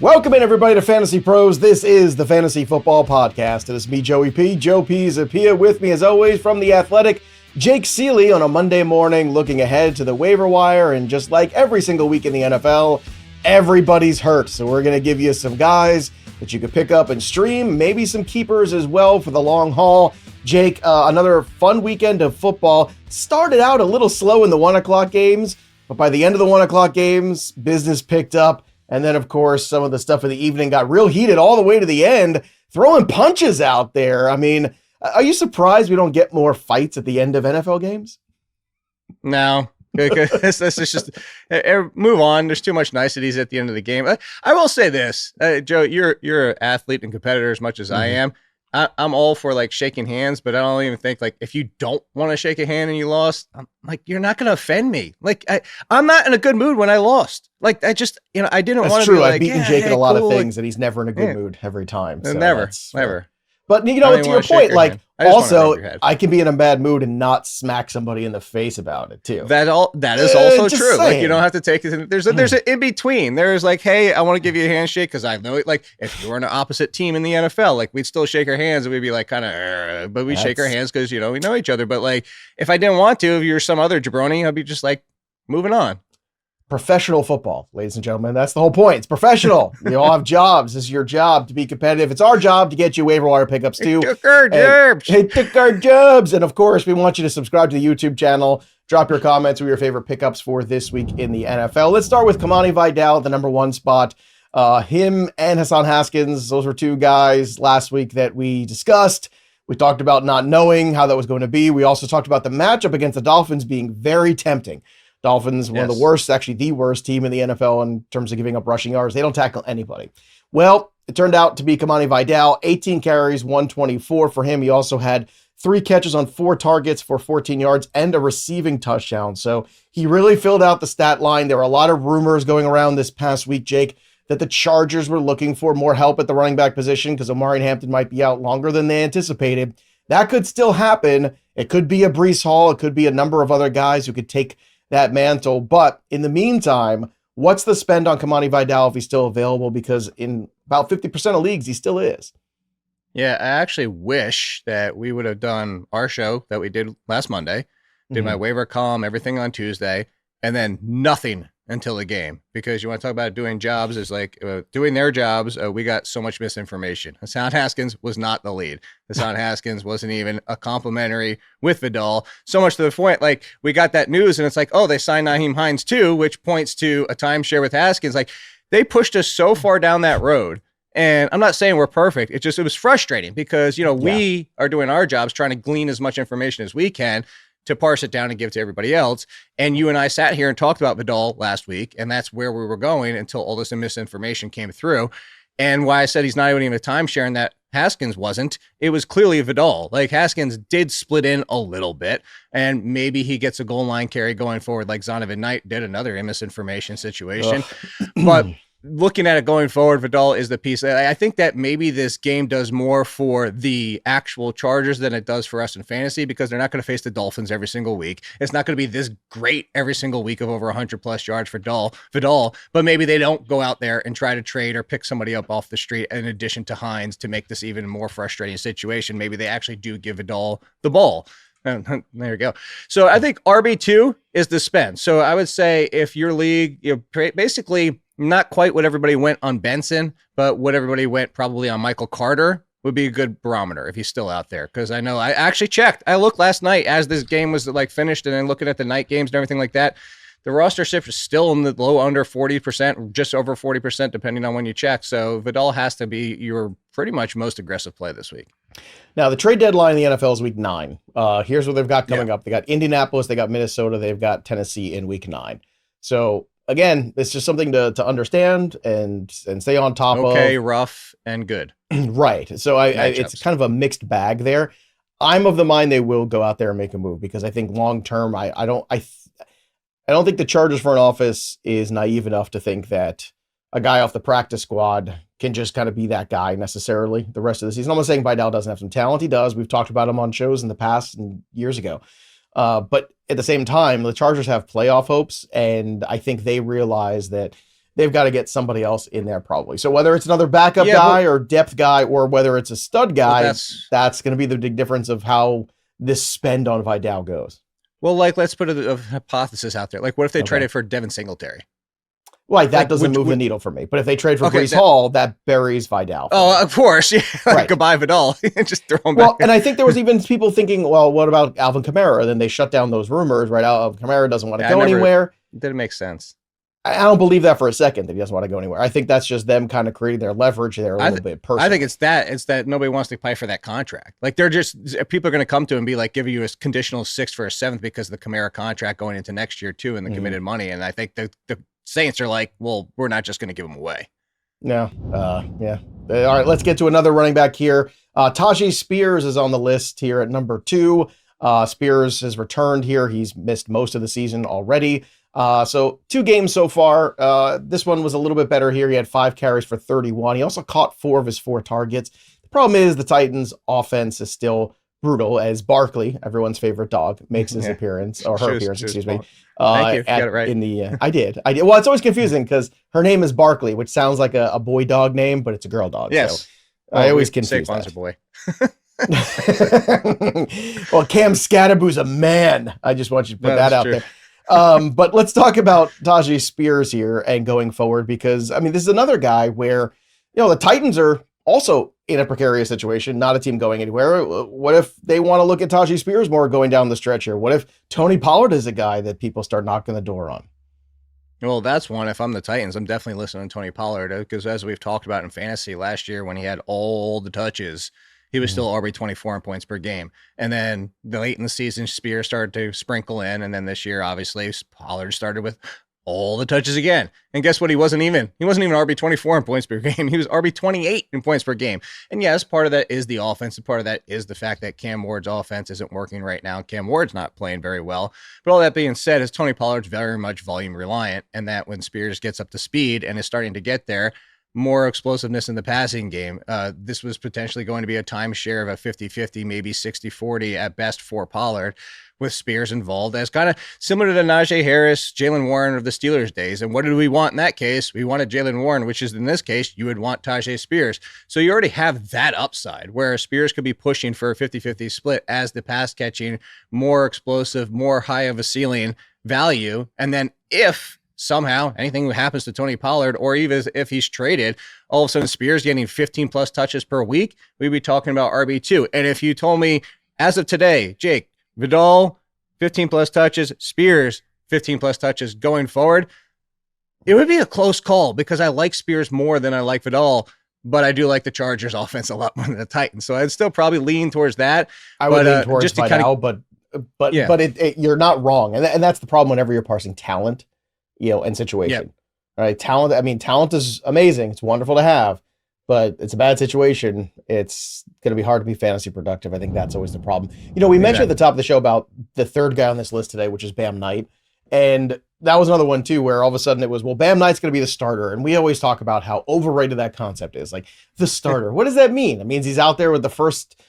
Welcome in, everybody, to Fantasy Pros. This is the Fantasy Football Podcast. It is me, Joey P. Joe Pisapia, with me, as always, from The Athletic, Jake Ciely, on a Monday morning, looking ahead to the waiver wire. And just like every single week in the NFL, everybody's hurt. So we're going to give you some guys that you could pick up and stream, maybe some keepers as well for the long haul. Jake, another fun weekend of football. Started out a little slow in the 1 o'clock games, but by the end of the 1 o'clock games, business picked up. And then, of course, some of the stuff in the evening got real heated all the way to the end, throwing punches out there. I mean, are you surprised we don't get more fights at the end of NFL games? No, this is just move on. There's too much niceties at the end of the game. I will say this, Joe, you're an athlete and competitor as much as I am. I'm all for like shaking hands, but I don't even think like if you don't want to shake a hand and you lost, I'm like, you're not going to offend me. Like I'm not in a good mood when I lost. Like I just, I didn't want to be like, I've beaten Jake in a lot of things and he's never in a good mood every time. So never. But to your point, like also I can be in a bad mood and not smack somebody in the face about it too. That is also true. Saying. Like you don't have to take it. There's an in between. There's like, hey, I want to give you a handshake because I know it. Like if you were on an opposite team in the NFL, like we'd still shake our hands and we'd be like kind of, but we shake our hands because we know each other. But like if I didn't want to, if you're some other jabroni, I'd be just like moving on. Professional football, ladies and gentlemen. That's the whole point. It's professional. You all have jobs. This is your job to be competitive. It's our job to get you waiver wire pickups too. It took our jobs. And of course, we want you to subscribe to the YouTube channel. Drop your comments with your favorite pickups for this week in the NFL. Let's start with Kimani Vidal at the number 1 spot. Him and Hassan Haskins, those were two guys last week that we discussed. We talked about not knowing how that was going to be. We also talked about the matchup against the Dolphins being very tempting. Dolphins, one of the worst, actually the worst team in the NFL in terms of giving up rushing yards. They don't tackle anybody. Well, it turned out to be Kimani Vidal, 18 carries, 124 for him. He also had 3 catches on 4 targets for 14 yards and a receiving touchdown. So he really filled out the stat line. There were a lot of rumors going around this past week, Jake, that the Chargers were looking for more help at the running back position because Omari Hampton might be out longer than they anticipated. That could still happen. It could be a Breece Hall. It could be a number of other guys who could take that mantle. But in the meantime, what's the spend on Kimani Vidal if he's still available? Because in about 50% of leagues, he still is. Yeah, I actually wish that we would have done our show that we did last Monday, did my waiver column, everything on Tuesday, and then nothing until the game. Because you want to talk about doing jobs, is like doing their jobs. We got so much misinformation. Hassan Haskins was not the lead. Hassan Haskins wasn't even a complimentary with Vidal. So much to the point, like we got that news and it's like, oh, they signed Nyheim Hines too, which points to a timeshare with Haskins. Like they pushed us so far down that road. And I'm not saying we're perfect. It was frustrating because, we are doing our jobs, trying to glean as much information as we can to parse it down and give to everybody else. And you and I sat here and talked about Vidal last week, and that's where we were going until all this misinformation came through. And why I said he's not even a timeshare and that Haskins wasn't, it was clearly Vidal. Like Haskins did split in a little bit, and maybe he gets a goal line carry going forward like Zonovan Knight did, another misinformation situation. But looking at it going forward, Vidal is the piece. I think that maybe this game does more for the actual Chargers than it does for us in fantasy because they're not going to face the Dolphins every single week. It's not going to be this great every single week of over 100 plus yards for Vidal, but maybe they don't go out there and try to trade or pick somebody up off the street in addition to Hines to make this even more frustrating situation. Maybe they actually do give Vidal the ball. And there you go. So I think RB2 is the spend. So I would say if your league, basically not quite what everybody went on Benson, but what everybody went probably on Michael Carter would be a good barometer if he's still out there. Because I know I actually checked. I looked last night as this game was like finished and then looking at the night games and everything like that. The roster shift is still in the low under 40%, just over 40%, depending on when you check. So Vidal has to be your pretty much most aggressive play this week. Now, the trade deadline in the NFL is week 9. Here's what they've got coming up. They got Indianapolis, they got Minnesota, they've got Tennessee in week 9. So again, it's just something to understand and stay on top of. Okay, rough and good. Right. So it's kind of a mixed bag there. I'm of the mind they will go out there and make a move because I think long term, I don't think the Chargers front office is naive enough to think that a guy off the practice squad can just kind of be that guy necessarily the rest of the season. I'm not saying Vidal doesn't have some talent. He does. We've talked about him on shows in the past and years ago. But at the same time, the Chargers have playoff hopes, and I think they realize that they've got to get somebody else in there probably. So whether it's another backup guy or depth guy, or whether it's a stud guy, that's going to be the big difference of how this spend on Vidal goes. Well, like, let's put a hypothesis out there. Like, what if they traded for Devin Singletary? Right, that doesn't move the needle for me. But if they trade for Breece Hall, that buries Vidal. Oh, of course. Yeah. Right. Goodbye, Vidal. Just throw him back. Well, and I think there was even people thinking, well, what about Alvin Kamara? Then they shut down those rumors, right? Alvin Kamara doesn't want to go anywhere. Didn't make sense. I don't believe that for a second, that he doesn't want to go anywhere. I think that's just them kind of creating their leverage there a little bit personally. I think it's that nobody wants to pay for that contract. Like, they're just, people are going to come to him and be like, giving you a conditional 6th for a 7th because of the Kamara contract going into next year too, and the committed money. And I think the Saints are like, well, we're not just going to give him away. No. Yeah. All right, let's get to another running back here. Tyjae Spears is on the list here at number 2. Spears has returned here. He's missed most of the season already. So 2 games so far. This one was a little bit better here. He had 5 carries for 31. He also caught 4 of his 4 targets. The problem is the Titans' offense is still brutal, as Barkley, everyone's favorite dog, makes his appearance, or her appearance, excuse me. Thank you. You got it right. In the, I did. Well, it's always confusing because her name is Barkley, which sounds like a boy dog name, but it's a girl dog. Yes. So I always confuse Saquon's a boy. Well, Cam Scatterboo's a man. I just want you to put that out there. But let's talk about Tyjae Spears here and going forward, because I mean, this is another guy where, the Titans are also in a precarious situation, not a team going anywhere. What if they want to look at Tyjae Spears more going down the stretch here? What if Tony Pollard is a guy that people start knocking the door on? Well, that's one. If I'm the Titans, I'm definitely listening to Tony Pollard, because as we've talked about in fantasy last year, when he had all the touches, he was still RB24 in points per game. And then late in the season, Spears started to sprinkle in. And then this year, obviously, Pollard started with all the touches again. And guess what? He wasn't even RB24 in points per game. He was RB28 in points per game. And yes, part of that is the offense. And part of that is the fact that Cam Ward's offense isn't working right now. Cam Ward's not playing very well. But all that being said, is Tony Pollard's very much volume reliant. And that when Spears gets up to speed and is starting to get there, more explosiveness in the passing game. This was potentially going to be a timeshare of a 50-50, maybe 60-40 at best for Pollard, with Spears involved, as kind of similar to the Najee Harris, Jaylen Warren of the Steelers days. And what did we want in that case? We wanted Jaylen Warren, which is in this case, you would want Tyjae Spears. So you already have that upside where Spears could be pushing for a 50-50 split as the pass catching, more explosive, more high of a ceiling value. And then if somehow anything happens to Tony Pollard, or even if he's traded, all of a sudden Spears getting 15 plus touches per week, we'd be talking about RB2. And if you told me as of today, Jake, Vidal, 15 plus touches, Spears, 15 plus touches going forward, it would be a close call, because I like Spears more than I like Vidal, but I do like the Chargers offense a lot more than the Titans. So I'd still probably lean towards that. I would lean towards Vidal, but you're not wrong. And that's the problem whenever you're parsing talent, and situation. Right? Talent is amazing. It's wonderful to have, but it's a bad situation. It's going to be hard to be fantasy productive. I think that's always the problem. We mentioned at the top of the show about the third guy on this list today, which is Bam Knight. And that was another one too, where all of a sudden it was, well, Bam Knight's going to be the starter. And we always talk about how overrated that concept is. Like, the starter. What does that mean? It means he's out there with the first,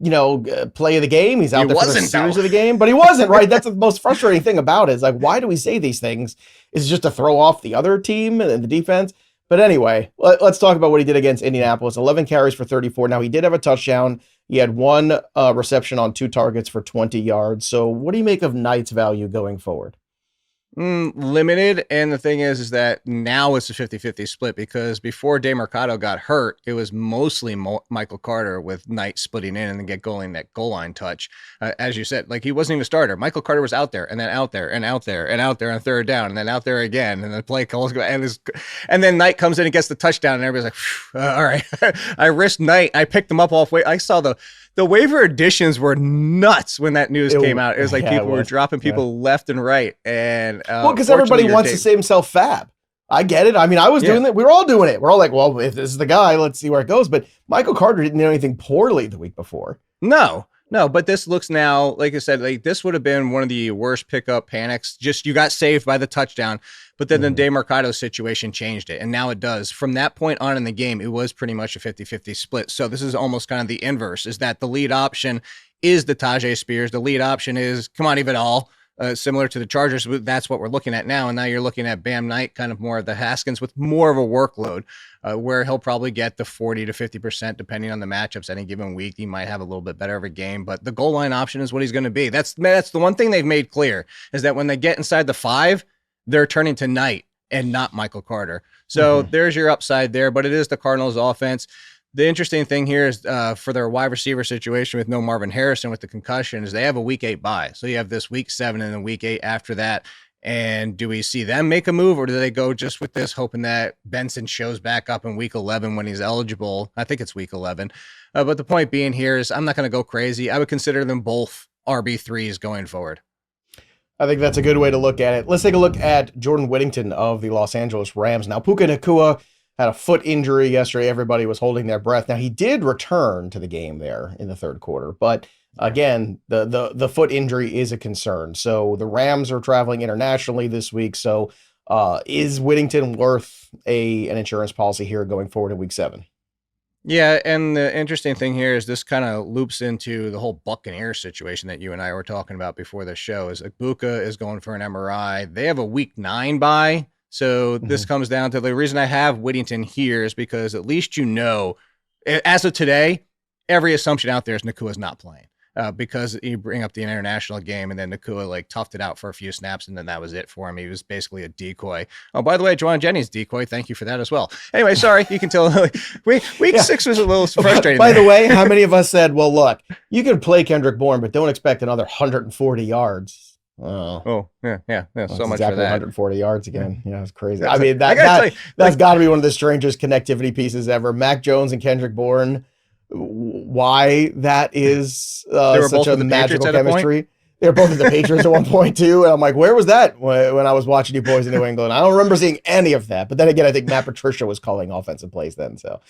play of the game. He's out there for the series of the game, but he wasn't, right? That's the most frustrating thing about it. Is like, why do we say these things? Is it just to throw off the other team and the defense? But anyway, let's talk about what he did against Indianapolis. 11 carries for 34. Now, he did have a touchdown. He had 1 reception on 2 targets for 20 yards. So what do you make of Knight's value going forward? Limited. And the thing is that now it's a 50-50 split, because before DeMarcado got hurt, it was mostly Michael Carter, with Knight splitting in and then getting that goal line touch. As you said, like, he wasn't even a starter. Michael Carter was out there and then out there and out there and out there on third down and then out there again. And then play calls go, and then Knight comes in and gets the touchdown, and everybody's like, all right. I risked Knight. I picked him up off way. I saw the waiver additions were nuts when that news came out. It was like people were dropping people left and right. And because everybody wants to say himself fab. I get it. I mean, I was doing it. We were all doing it. We're all like, well, if this is the guy, let's see where it goes. But Michael Carter didn't do anything poorly the week before. No, but this looks now, like I said, like, this would have been one of the worst pickup panics. Just, you got saved by the touchdown, but then the DeMarcado situation changed it. And now it does. From that point on in the game, it was pretty much a 50-50 split. So this is almost kind of the inverse, is that the lead option is the Tyjae Spears. The lead option is Kimani Vidal. similar to the Chargers. That's what we're looking at now. And now you're looking at Bam Knight, kind of more of the Haskins with more of a workload, where he'll probably get the 40 to 50%, depending on the matchups any given week. He might have a little bit better of a game, but the goal line option is what he's going to be. That's the one thing they've made clear, is that when they get inside the 5, they're turning to Knight and not Michael Carter. So there's your upside there, but it is the Cardinals offense. The interesting thing here is for their wide receiver situation with no Marvin Harrison with the concussion is they have a week 8 bye. So you have this week 7 and then week 8 after that. And do we see them make a move, or do they go just with this, hoping that Benson shows back up in week 11 when he's eligible? I think it's week 11. But the point being here is I'm not going to go crazy. I would consider them both RB3s going forward. I think that's a good way to look at it. Let's take a look at Jordan Whittington of the Los Angeles Rams. Now, Puka Nacua had a foot injury yesterday. Everybody was holding their breath. Now, he did return to the game there in the third quarter, but again, the foot injury is a concern. So the Rams are traveling internationally this week. So is Whittington worth an insurance policy here going forward in week 7? Yeah, and the interesting thing here is this kind of loops into the whole Buccaneers situation that you and I were talking about before the show. Is Ibuka is going for an MRI. They have a week 9 bye. So this comes down to the reason I have Whittington here is because at least as of today, every assumption out there is Nacua's not playing because you bring up the international game and then Nacua toughed it out for a few snaps and then that was it for him. He was basically a decoy. Oh, by the way, Juwan Jennings decoy. Thank you for that as well. Anyway, sorry, you can tell week 6 was a little frustrating. By the way, how many of us said, well, look, you can play Kendrick Bourne, but don't expect another 140 yards. Oh, yeah. Well, so much exactly for that. 140 yards again. Yeah, it's crazy. I mean, that's got to be one of the strangest connectivity pieces ever. Mac Jones and Kendrick Bourne. Why that is such a magical chemistry. They were both at the Patriots at one point too, and I'm like, where was that when I was watching you boys in New England? I don't remember seeing any of that. But then again, I think Matt Patricia was calling offensive plays then. So.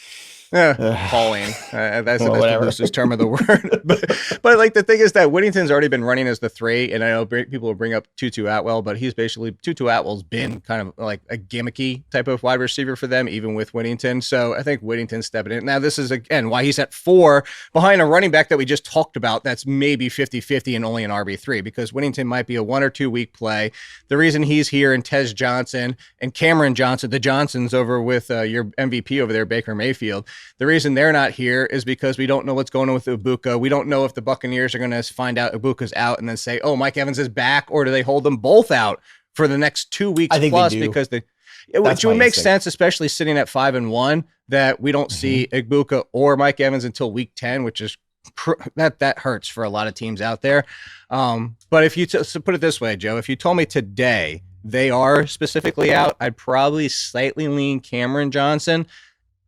Calling. That's the loosest term of the word. but the thing is that Whittington's already been running as the 3, and I know people will bring up Tutu Atwell, but he's basically Tutu Atwell's been kind of like a gimmicky type of wide receiver for them, even with Whittington. So I think Whittington's stepping in. Now, this is, again, why he's at 4 behind a running back that we just talked about that's maybe 50-50 and only an RB3, because Whittington might be a 1 or 2 week play. The reason he's here and Tez Johnson and Cameron Johnson, the Johnsons over with your MVP over there, Baker Mayfield, the reason they're not here is because we don't know what's going on with Ibuka. We don't know if the Buccaneers are going to find out Ibuka's out and then say, oh, Mike Evans is back, or do they hold them both out for the next 2 weeks plus? Because which would make sense, especially sitting at 5-1, that we don't see Ibuka or Mike Evans until week 10, which is that hurts for a lot of teams out there. But if you so put it this way, Joe, if you told me today they are specifically out, I'd probably slightly lean Cameron Johnson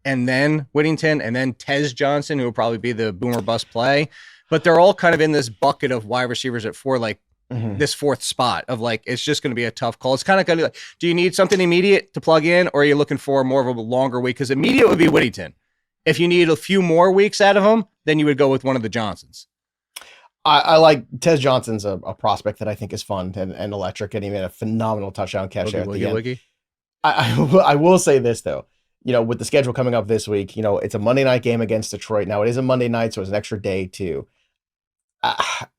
and then Whittington, and then Tez Johnson, who will probably be the boomer bust play. But they're all kind of in this bucket of wide receivers at 4, this 4th spot of it's just going to be a tough call. It's kind of going to do you need something immediate to plug in, or are you looking for more of a longer week? Because immediate would be Whittington. If you need a few more weeks out of him, then you would go with one of the Johnsons. I like Tez Johnson's a prospect that I think is fun and electric, and he made a phenomenal touchdown catch at the end. I will say this, though. With the schedule coming up this week, it's a Monday night game against Detroit. Now, it is a Monday night, so it's an extra day, too.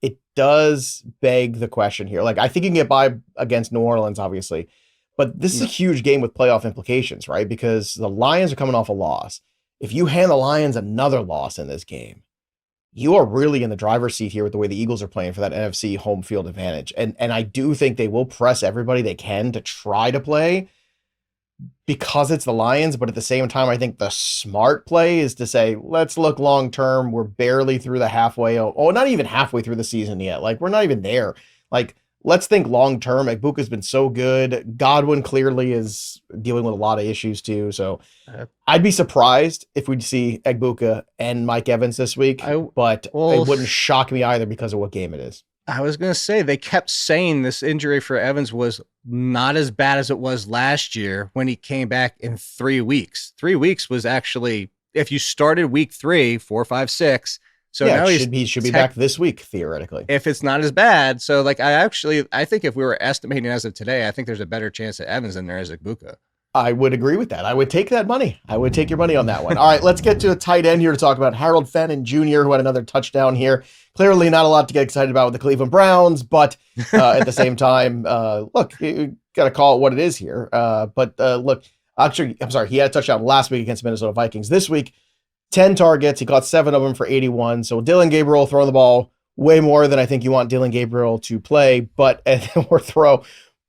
It does beg the question here. I think you can get by against New Orleans, obviously, but this is a huge game with playoff implications, right? Because the Lions are coming off a loss. If you hand the Lions another loss in this game, you are really in the driver's seat here with the way the Eagles are playing for that NFC home field advantage. And I do think they will press everybody they can to try to play, because it's the Lions, but at the same time, I think the smart play is to say, let's look long-term. We're barely through the halfway. Not even halfway through the season yet. We're not even there. Let's think long-term. Egbuka's been so good. Godwin clearly is dealing with a lot of issues too. So I'd be surprised if we'd see Egbuka and Mike Evans this week, but it wouldn't shock me either because of what game it is. I was going to say, they kept saying this injury for Evans was not as bad as it was last year when he came back in 3 weeks. 3 weeks was actually, if you started week 3, 4, 5, 6. So now he should be back this week, theoretically. If it's not as bad. So I think if we were estimating as of today, I think there's a better chance at Evans than there is at Ibuka. I would agree with that. I would take that money. I would take your money on that one. All right, let's get to a tight end here to talk about Harold Fannin Jr., who had another touchdown here. Clearly not a lot to get excited about with the Cleveland Browns, but at the same time, look, you got to call it what it is here. Look, actually, I'm sorry, he had a touchdown last week against Minnesota Vikings. This week, 10 targets. He caught 7 of them for 81. So Dylan Gabriel throwing the ball way more than I think you want Dylan Gabriel to play, or throw.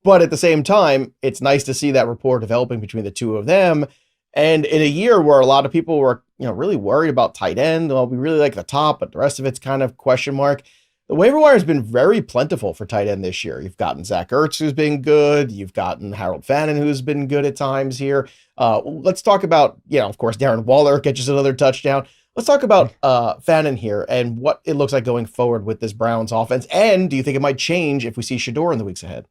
But at the same time, it's nice to see that rapport developing between the two of them. And in a year where a lot of people were, really worried about tight end, well, we really like the top, but the rest of it's kind of question mark. The waiver wire has been very plentiful for tight end this year. You've gotten Zach Ertz, who's been good. You've gotten Harold Fannin, who's been good at times here. Let's talk about, of course, Darren Waller catches another touchdown. Let's talk about Fannin here and what it looks like going forward with this Browns offense. And do you think it might change if we see Shador in the weeks ahead?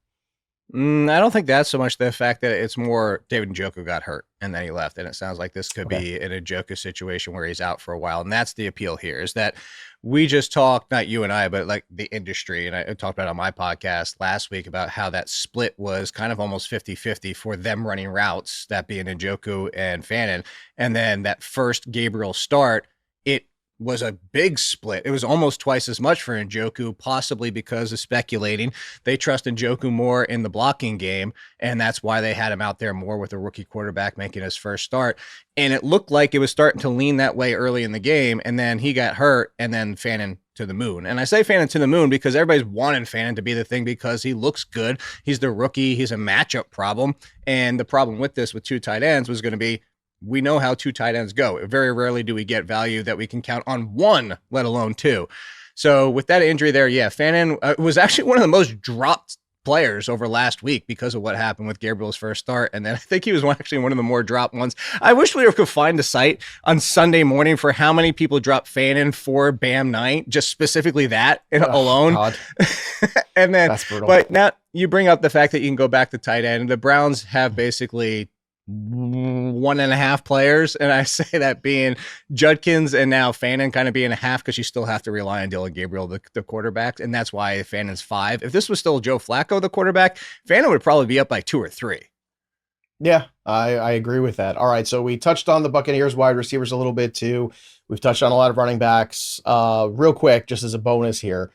I don't think that's so much the fact that it's more David Njoku got hurt and then he left. And it sounds like this could be an Njoku situation where he's out for a while. And that's the appeal here is that we just talked, not you and I, but like the industry. And I talked about it on my podcast last week about how that split was kind of almost 50-50 for them running routes, that being Njoku and Fannin. And then that first Gabriel start, it was a big split. It was almost twice as much for Njoku, possibly because of speculating. They trust Njoku more in the blocking game, and that's why they had him out there more with a rookie quarterback making his first start. And it looked like it was starting to lean that way early in the game, and then he got hurt, and then Fannin to the moon. And I say Fannin to the moon because everybody's wanting Fannin to be the thing because he looks good. He's the rookie. He's a matchup problem. And the problem with this with two tight ends was going to be, we know how two tight ends go. Very rarely do we get value that we can count on one, let alone two. So with that injury there, Fannin was actually one of the most dropped players over last week because of what happened with Gabriel's first start. And then I think he was actually one of the more dropped ones. I wish we could find a site on Sunday morning for how many people dropped Fannin for Bam Night, just specifically that alone. God. And then, but now you bring up the fact that you can go back to tight end. The Browns have basically 1.5 players, and I say that being Judkins and now Fannin kind of being a half because you still have to rely on Dylan Gabriel, the quarterback, and that's why Fannin's 5. If this was still Joe Flacco, the quarterback, Fannin would probably be up by 2 or 3. Yeah, I agree with that. All right, so we touched on the Buccaneers wide receivers a little bit too. We've touched on a lot of running backs. Real quick, just as a bonus here,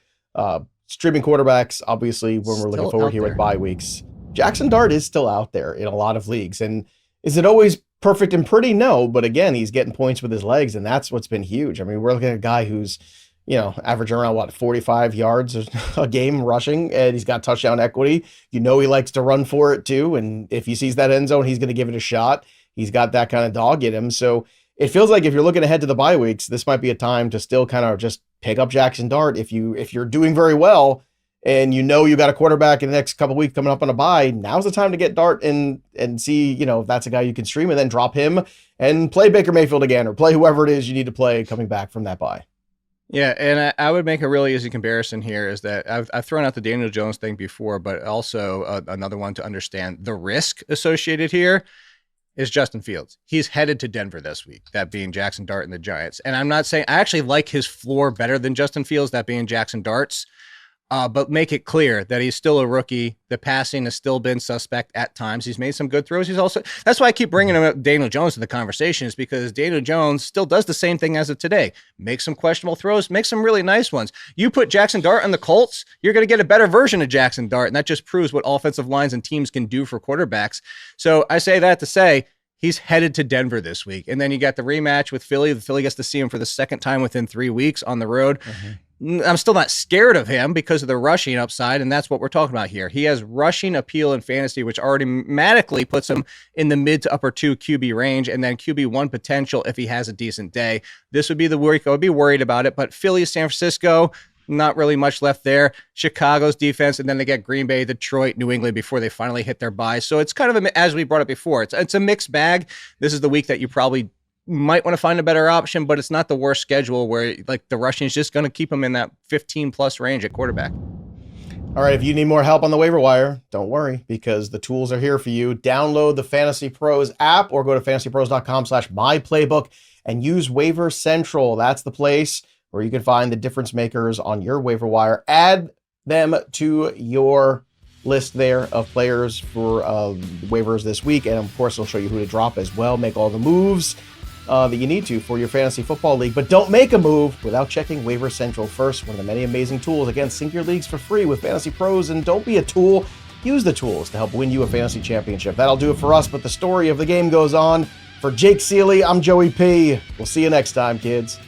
streaming quarterbacks, obviously, when we're looking forward here with bye weeks, Jaxson Dart is still out there in a lot of leagues. And is it always perfect and pretty? No, but again, he's getting points with his legs, and that's what's been huge. I mean, we're looking at a guy who's, averaging around 45 yards a game rushing, and he's got touchdown equity. He likes to run for it too, and if he sees that end zone, he's going to give it a shot. He's got that kind of dog in him. So it feels like if you're looking ahead to the bye weeks, this might be a time to still kind of just pick up Jaxson Dart. If you're doing very well, and you got a quarterback in the next couple of weeks coming up on a bye, now's the time to get Dart and see, if that's a guy you can stream, and then drop him and play Baker Mayfield again, or play whoever it is you need to play coming back from that bye. Yeah, and I would make a really easy comparison here is that I've thrown out the Daniel Jones thing before, but also another one to understand the risk associated here is Justin Fields. He's headed to Denver this week, that being Jaxson Dart and the Giants. And I'm not saying, I actually like his floor better than Justin Fields, that being Jaxson Dart's. But make it clear that he's still a rookie. The passing has still been suspect at times. He's made some good throws. That's why I keep bringing him up, Daniel Jones, to the conversation, is because Daniel Jones still does the same thing as of today. Make some questionable throws, make some really nice ones. You put Jaxson Dart on the Colts, you're going to get a better version of Jaxson Dart, and that just proves what offensive lines and teams can do for quarterbacks. So I say that to say, he's headed to Denver this week. And then you got the rematch with Philly. Philly gets to see him for the second time within 3 weeks on the road. Mm-hmm. I'm still not scared of him because of the rushing upside, and that's what we're talking about here. He has rushing appeal in fantasy, which automatically puts him in the mid to upper 2 QB range, and then QB1 potential if he has a decent day. This would be the week I would be worried about it, but Philly, San Francisco, not really much left there. Chicago's defense, and then they get Green Bay, Detroit, New England before they finally hit their bye. So it's kind of, as we brought up before, it's a mixed bag. This is the week that you probably might want to find a better option, but it's not the worst schedule where the rushing is just going to keep them in that 15 plus range at quarterback. All right. If you need more help on the waiver wire, don't worry, because the tools are here for you. Download the Fantasy Pros app or go to fantasypros.com/myplaybook and use Waiver Central. That's the place where you can find the difference makers on your waiver wire. Add them to your list there of players for waivers this week. And of course, it'll show you who to drop as well. Make all the moves that you need to for your fantasy football league. But don't make a move without checking Waiver Central first. One of the many amazing tools. Again, sync your leagues for free with Fantasy Pros. And don't be a tool. Use the tools to help win you a fantasy championship. That'll do it for us. But the story of the game goes on. For Jake Ciely, I'm Joey P. We'll see you next time, kids.